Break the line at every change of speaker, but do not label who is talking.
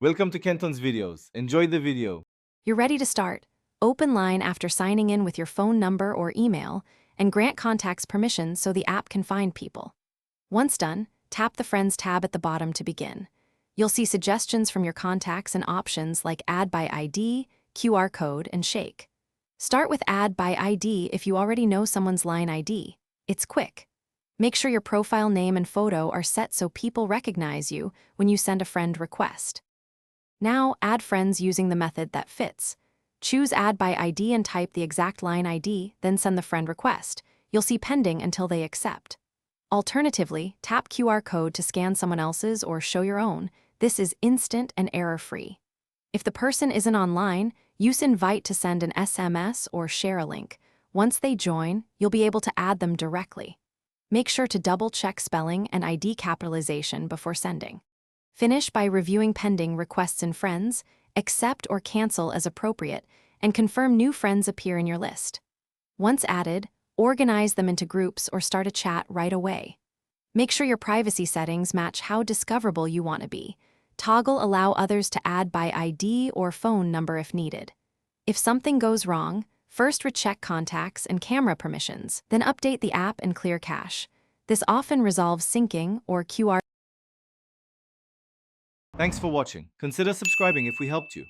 Welcome to Kenton's videos. Enjoy the video.
You're ready to start. Open Line after signing in with your phone number or email, and grant contacts permission so the app can find people. Once done, tap the Friends tab at the bottom to begin. You'll see suggestions from your contacts and options like Add by ID, QR code, and Shake. Start with Add by ID if you already know someone's line ID. It's quick. Make sure your profile name and photo are set so people recognize you when you send a friend request. Now, add friends using the method that fits. Choose Add by ID and type the exact line ID, then send the friend request. You'll see pending until they accept. Alternatively, tap QR code to scan someone else's or show your own. This is instant and error-free. If the person isn't online, use Invite to send an SMS or share a link. Once they join, you'll be able to add them directly. Make sure to double-check spelling and ID capitalization before sending. Finish by reviewing pending requests in Friends, accept or cancel as appropriate, and confirm new friends appear in your list. Once added, organize them into groups or start a chat right away. Make sure your privacy settings match how discoverable you want to be. Toggle Allow others to add by ID or phone number if needed. If something goes wrong, first recheck contacts and camera permissions, then update the app and clear cache. This often resolves syncing or QR.
Thanks for watching. Consider subscribing if we helped you.